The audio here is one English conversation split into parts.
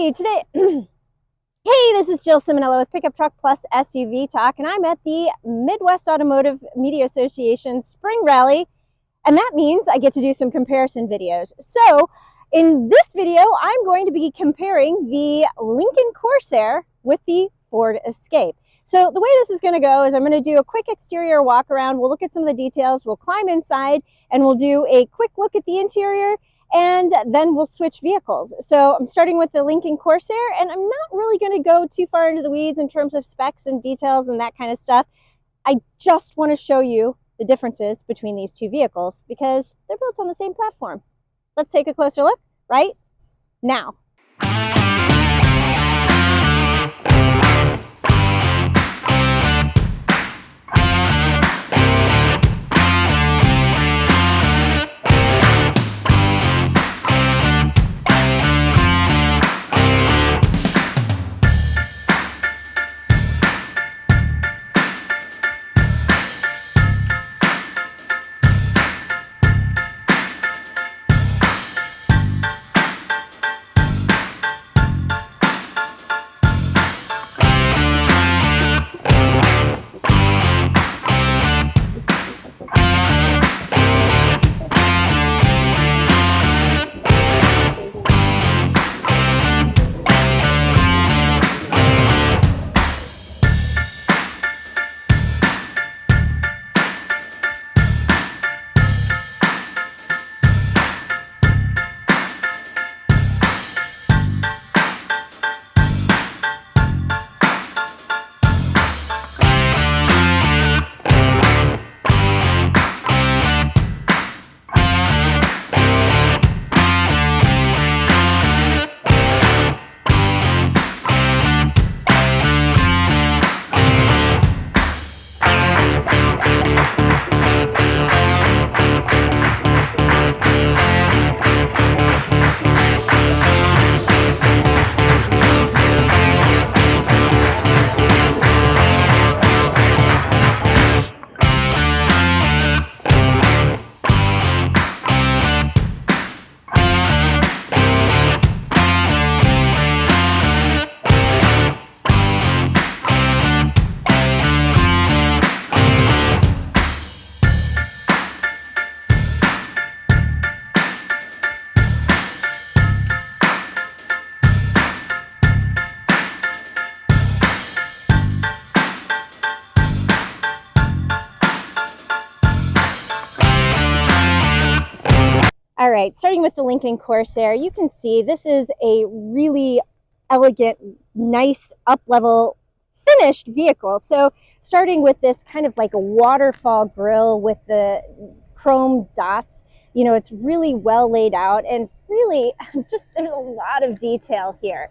Hey, today, hey, this is Jill Ciminillo with Pickup Truck Plus SUV Talk, and I'm at the Midwest Automotive Media Association Spring Rally, and that means I get to do some comparison videos. So, in this video, I'm going to be comparing the Lincoln Corsair with the Ford Escape. So, the way this is going to go is I'm going to do a quick exterior walk around, we'll look at some of the details, we'll climb inside, and we'll do a quick look at the interior, and then we'll switch vehicles. So I'm starting with the Lincoln Corsair, and I'm not really going to go too far into the weeds in terms of specs and details and that kind of stuff. I just want to show you the differences between these two vehicles because they're built on the same platform. Let's take a closer look right now. All right, starting with the Lincoln Corsair, you can see this is a really elegant, nice, up-level, finished vehicle. So starting with this kind of like a waterfall grille with the chrome dots, you know, it's really well laid out and really just there's a lot of detail here.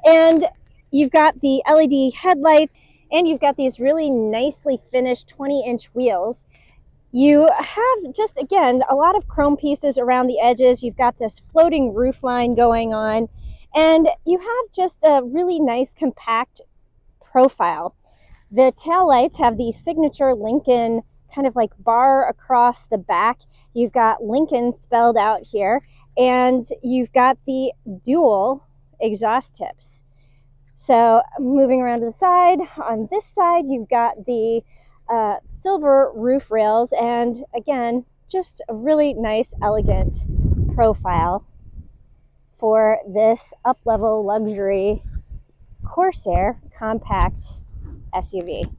And you've got the LED headlights and you've got these really nicely finished 20-inch wheels. You have just, again, a lot of chrome pieces around the edges. You've got this floating roof line going on, and you have just a really nice compact profile. The taillights have the signature Lincoln kind of like bar across the back. You've got Lincoln spelled out here, and you've got the dual exhaust tips. So moving around to the side, on this side, you've got the silver roof rails, and again, just a really nice, elegant profile for this up-level luxury Corsair compact SUV.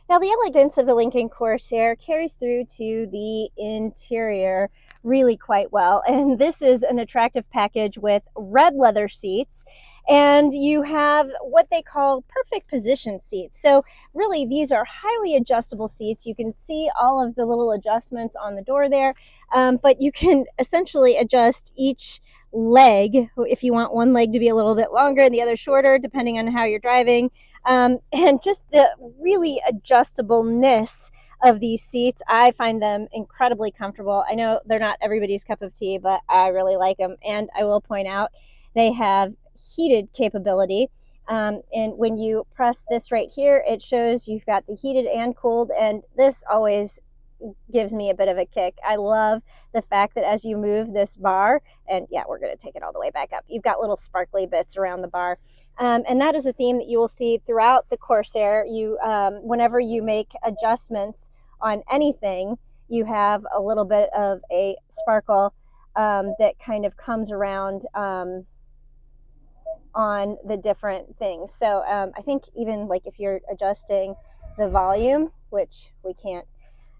Now, the elegance of the Lincoln Corsair carries through to the interior really quite well, and this is an attractive package with red leather seats, and you have what they call perfect position seats. So really, these are highly adjustable seats. You can see all of the little adjustments on the door there, but you can essentially adjust each leg if you want one leg to be a little bit longer and the other shorter, depending on how you're driving. And just the really adjustableness of these seats, I find them incredibly comfortable. I know they're not everybody's cup of tea, but I really like them. And I will point out they have heated capability. And when you press this right here, it shows you've got the heated and cooled, and this always gives me a bit of a kick. I love the fact that as you move this bar, and yeah, we're going to take it all the way back up, you've got little sparkly bits around the bar. And that is a theme that you will see throughout the Corsair. Whenever you make adjustments on anything, you have a little bit of a sparkle that kind of comes around on the different things. So I think even like if you're adjusting the volume, which we can't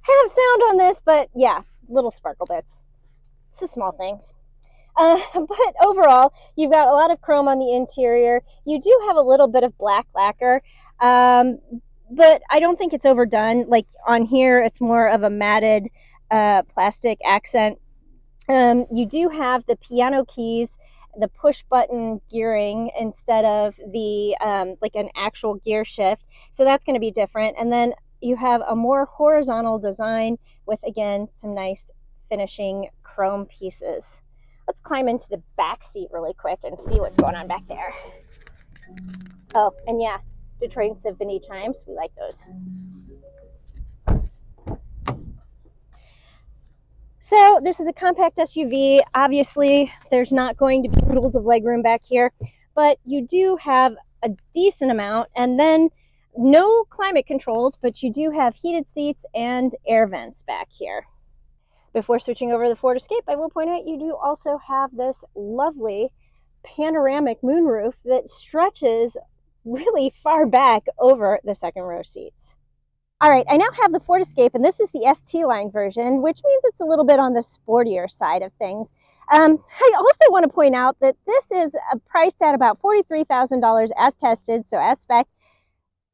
have sound on this, but yeah, little sparkle bits. It's the small things. But overall, you've got a lot of chrome on the interior. You do have a little bit of black lacquer, but I don't think it's overdone. Like on here, it's more of a matted plastic accent. You do have the piano keys, the push button gearing instead of the like an actual gear shift. So that's going to be different. And then you have a more horizontal design with, again, some nice finishing chrome pieces. Let's climb into the back seat really quick and see what's going on back there. Oh, and yeah, Detroit Symphony chimes. We like those. So this is a compact SUV. Obviously, there's not going to be oodles of legroom back here, but you do have a decent amount, and then no climate controls, but you do have heated seats and air vents back here. Before switching over to the Ford Escape, I will point out you do also have this lovely panoramic moonroof that stretches really far back over the second row seats. All right, I now have the Ford Escape, and this is the ST line version, which means it's a little bit on the sportier side of things. I also want to point out that this is priced at about $43,000 as tested, so as spec.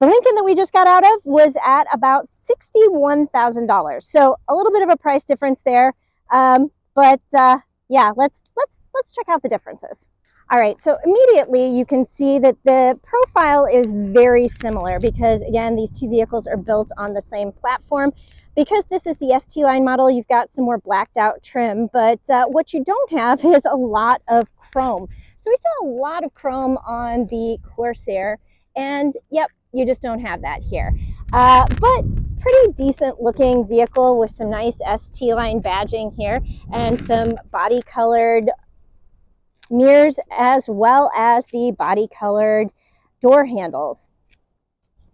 The Lincoln that we just got out of was at about $61,000, so a little bit of a price difference there. But yeah, let's check out the differences. All right, so immediately you can see that the profile is very similar because, again, these two vehicles are built on the same platform. Because this is the ST line model, you've got some more blacked out trim, but what you don't have is a lot of chrome. So we saw a lot of chrome on the Corsair, and yep, you just don't have that here. But pretty decent looking vehicle with some nice ST line badging here and some body colored mirrors, as well as the body colored door handles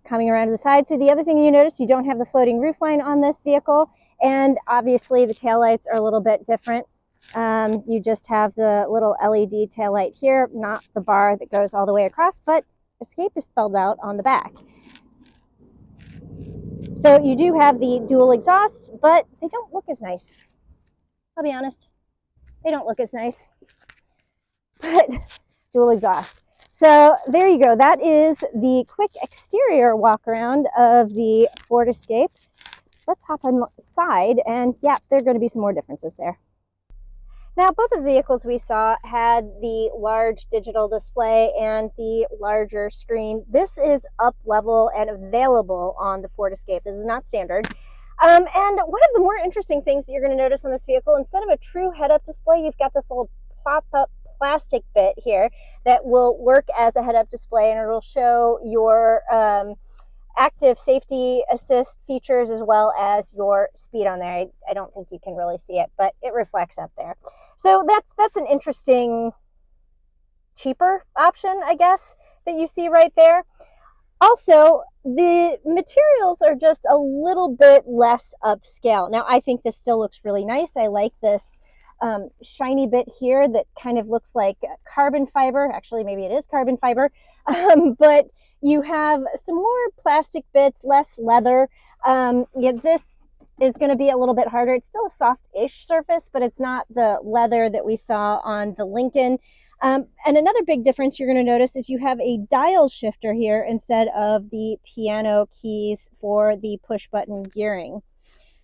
coming around to the side. So the other thing you notice, you don't have the floating roofline on this vehicle, and obviously the taillights are a little bit different. You just have the little LED taillight here, not the bar that goes all the way across, but Escape is spelled out on the back. So you do have the dual exhaust, but they don't look as nice. I'll be honest, they don't look as nice. But dual exhaust. So there you go. That is the quick exterior walk around of the Ford Escape. Let's hop inside, and yeah, there are going to be some more differences there. Now, both of the vehicles we saw had the large digital display and the larger screen. This is up level and available on the Ford Escape. This is not standard. And one of the more interesting things that you're going to notice on this vehicle, instead of a true head-up display, you've got this little pop-up plastic bit here that will work as a head-up display, and it will show your active safety assist features as well as your speed on there. I don't think you can really see it, but it reflects up there. So that's an interesting, cheaper option, I guess, that you see right there. Also, the materials are just a little bit less upscale. Now, I think this still looks really nice. I like this shiny bit here that kind of looks like carbon fiber. Actually, maybe it is carbon fiber, but you have some more plastic bits, less leather. Yeah, this is going to be a little bit harder. It's still a soft-ish surface, but it's not the leather that we saw on the Lincoln. And another big difference you're going to notice is you have a dial shifter here instead of the piano keys for the push-button gearing.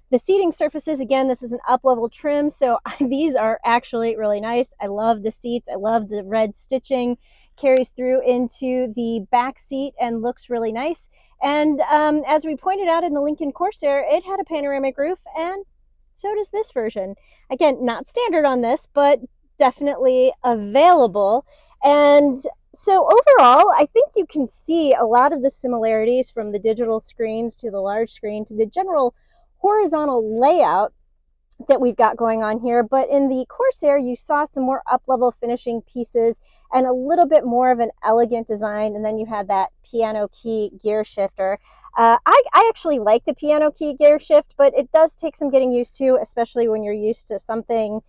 The seating surfaces, again, this is an up-level trim, so these are actually really nice. I love the seats. I love the red stitching. Carries through into the back seat and looks really nice. And as we pointed out in the Lincoln Corsair, it had a panoramic roof, and so does this version. Again, not standard on this, but definitely available. And so overall, I think you can see a lot of the similarities from the digital screens to the large screen to the general horizontal layout that we've got going on here, but in the Corsair you saw some more up-level finishing pieces and a little bit more of an elegant design, and then you had that piano key gear shifter. I actually like the piano key gear shift, but it does take some getting used to, especially when you're used to something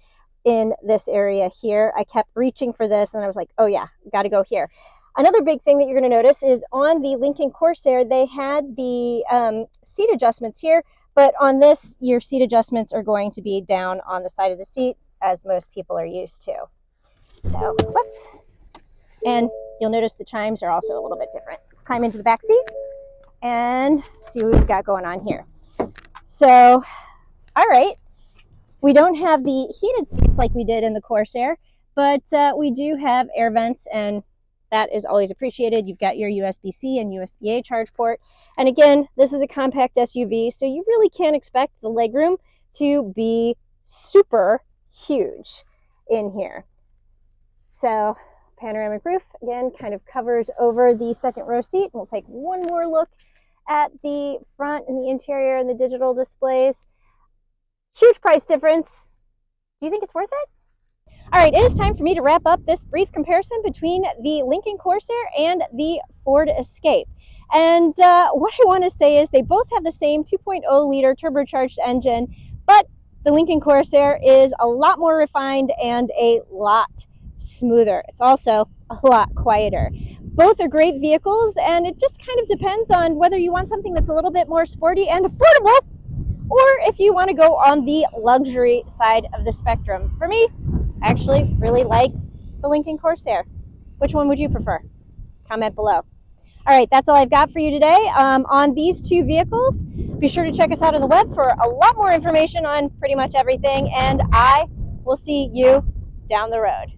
in this area here. I kept reaching for this and I was like, oh yeah, got to go here. Another big thing that you're going to notice is on the Lincoln Corsair, they had the seat adjustments here, but on this, your seat adjustments are going to be down on the side of the seat, as most people are used to. So and you'll notice the chimes are also a little bit different. Let's climb into the back seat and see what we've got going on here. So, all right, we don't have the heated seats like we did in the Corsair, but we do have air vents, and that is always appreciated. You've got your USB-C and USB-A charge port. And again, this is a compact SUV, so you really can't expect the legroom to be super huge in here. So panoramic roof, again, kind of covers over the second row seat. We'll take one more look at the front and the interior and the digital displays. Huge price difference. Do you think it's worth it? All right, it is time for me to wrap up this brief comparison between the Lincoln Corsair and the Ford Escape. And what I want to say is they both have the same 2.0 liter turbocharged engine, but the Lincoln Corsair is a lot more refined and a lot smoother. It's also a lot quieter. Both are great vehicles, and it just kind of depends on whether you want something that's a little bit more sporty and affordable, or if you want to go on the luxury side of the spectrum. For me, I actually really like the Lincoln Corsair. Which one would you prefer? Comment below. All right, that's all I've got for you today on these two vehicles. Be sure to check us out on the web for a lot more information on pretty much everything, and I will see you down the road.